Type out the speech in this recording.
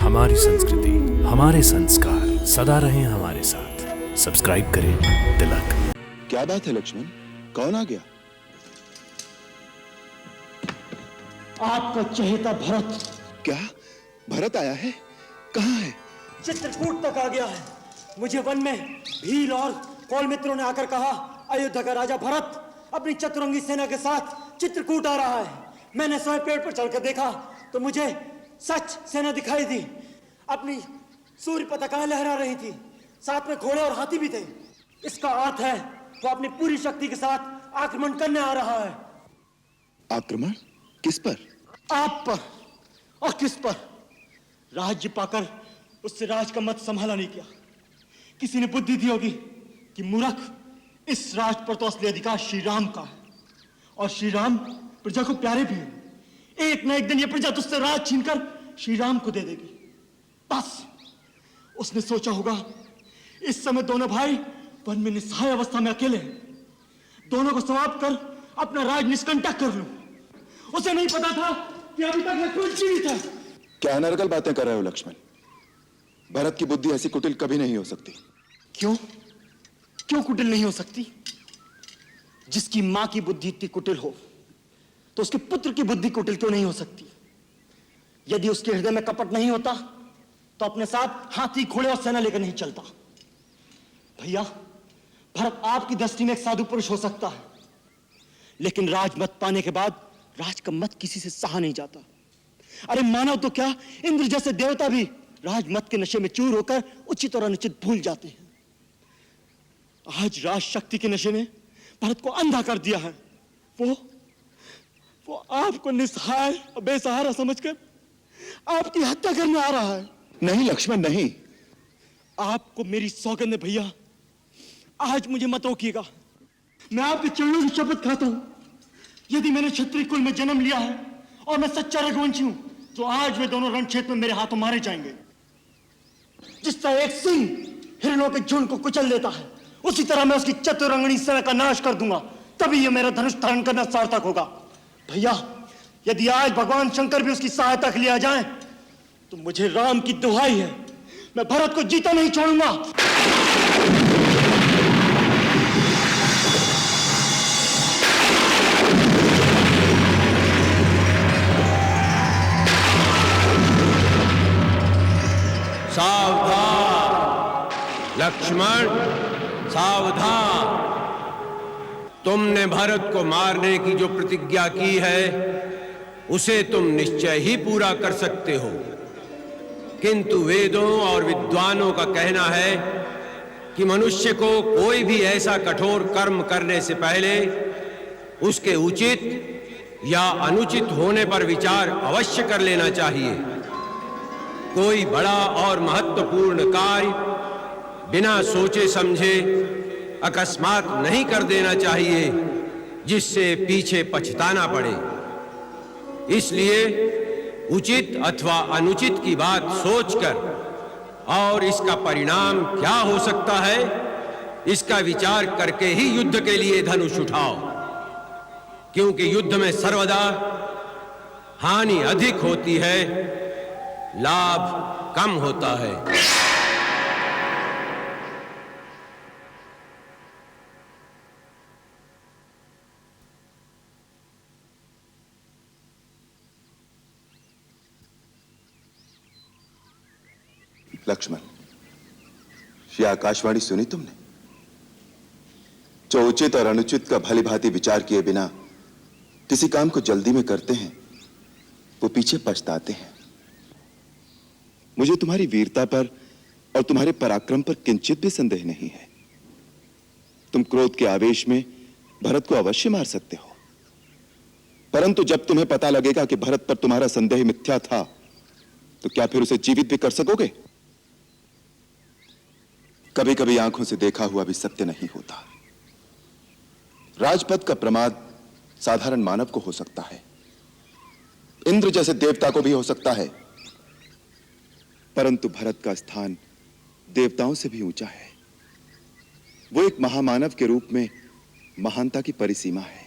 हमारी संस्कृति, हमारे संस्कार सदा रहें हमारे साथ। सब्सक्राइब करें तिलक। क्या बात है लक्ष्मण, कौन आ गया? आपका चहेता भरत। क्या भरत आया है? कहाँ है? चित्रकूट तक आ गया है। मुझे वन में भील और कौल मित्रों ने आकर कहा, अयोध्या का राजा भरत अपनी चतुरंगी सेना के साथ चित्रकूट आ रहा है। मैंने स्वयं पेड़ पर चढ़कर देखा तो मुझे सच सेना दिखाई दी। अपनी सूर्य पताकाएं लहरा रही थी, साथ में घोड़े और हाथी भी थे। इसका अर्थ है वो अपनी पूरी शक्ति के साथ आक्रमण करने आ रहा है। आक्रमण? किस पर? आप पर। और किस पर? राज्य पाकर उससे राज का मत संभाला नहीं किया। किसी ने बुद्धि दी होगी कि मूर्ख, इस राज पर तो असली अधिकार श्री राम का है और श्री राम प्रजा को प्यारे भी हैं। एक न एक दिन ये प्रजा तुझसे राज छीनकर श्री राम को दे देगी। बस उसने सोचा होगा इस समय दोनों भाई वन में निस्सहाय अवस्था में अकेले हैं, दोनों को समाप्त कर अपना राज निष्कंटक कर लूं। उसे नहीं पता था कि अभी तक लक्ष्मण जीवित है। क्या अनर्गल बातें कर रहे हो लक्ष्मण? भरत की बुद्धि ऐसी कुटिल कभी नहीं हो सकती। क्यों? क्यों कुटिल नहीं हो सकती? जिसकी मां की बुद्धि इतनी कुटिल हो तो उसके पुत्र की बुद्धि कुटिल क्यों नहीं हो सकती? यदि उसके हृदय में कपट नहीं होता तो अपने साथ हाथी, घोड़े और सेना लेकर नहीं चलता। भैया, भरत आपकी दृष्टि में एक साधु पुरुष हो सकता है, लेकिन राजमत पाने के बाद राज का मत किसी से सहा नहीं जाता। अरे मानव तो क्या, इंद्र जैसे देवता भी राजमत के नशे में चूर होकर उचित और अनुचित भूल जाते हैं। आज राज शक्ति के नशे ने भरत को अंधा कर दिया है। वो आपको निस्सहाय और बेसहारा समझकर आपकी हत्या करने आ रहा है। नहीं लक्ष्मण, नहीं। आपको मेरी सौगंध है भैया, आज मुझे मत रोकिएगा। मैं आपके चरणों की शपथ खाता हूं, यदि मैंने क्षत्रिय कुल में जन्म लिया है और मैं सच्चा रघुवंशी हूं तो आज वे दोनों रणक्षेत्र में मेरे हाथों मारे जाएंगे। जिस तरह एक सिंह हिरणों के झुंड को कुचल देता है, उसी तरह मैं उसकी चतुरंगनी सेना का नाश कर दूंगा। तभी यह मेरा धनुष धारण करना सार्थक होगा। भैया, यदि आज भगवान शंकर भी उसकी सहायता के लिए आ जाएं, तो मुझे राम की दुहाई है, मैं भरत को जीता नहीं छोड़ूंगा। सावधान लक्ष्मण, सावधान। तुमने भरत को मारने की जो प्रतिज्ञा की है उसे तुम निश्चय ही पूरा कर सकते हो, किंतु वेदों और विद्वानों का कहना है कि मनुष्य को कोई भी ऐसा कठोर कर्म करने से पहले उसके उचित या अनुचित होने पर विचार अवश्य कर लेना चाहिए। कोई बड़ा और महत्वपूर्ण कार्य बिना सोचे समझे अकस्मात नहीं कर देना चाहिए, जिससे पीछे पछताना पड़े। इसलिए उचित अथवा अनुचित की बात सोचकर और इसका परिणाम क्या हो सकता है, इसका विचार करके ही युद्ध के लिए धनुष उठाओ, क्योंकि युद्ध में सर्वदा हानि अधिक होती है, लाभ कम होता है। लक्ष्मण, ये आकाशवाणी सुनी तुमने? जो उचित और अनुचित का भली भांति विचार किए बिना किसी काम को जल्दी में करते हैं, वो पीछे पछताते हैं। मुझे तुम्हारी वीरता पर और तुम्हारे पराक्रम पर किंचित भी संदेह नहीं है। तुम क्रोध के आवेश में भरत को अवश्य मार सकते हो, परंतु जब तुम्हें पता लगेगा कि भरत पर तुम्हारा संदेह मिथ्या था, तो क्या फिर उसे जीवित भी कर सकोगे? कभी कभी आंखों से देखा हुआ भी सत्य नहीं होता। राजपद का प्रमाद साधारण मानव को हो सकता है, इंद्र जैसे देवता को भी हो सकता है, परंतु भरत का स्थान देवताओं से भी ऊंचा है। वो एक महामानव के रूप में महानता की परिसीमा है।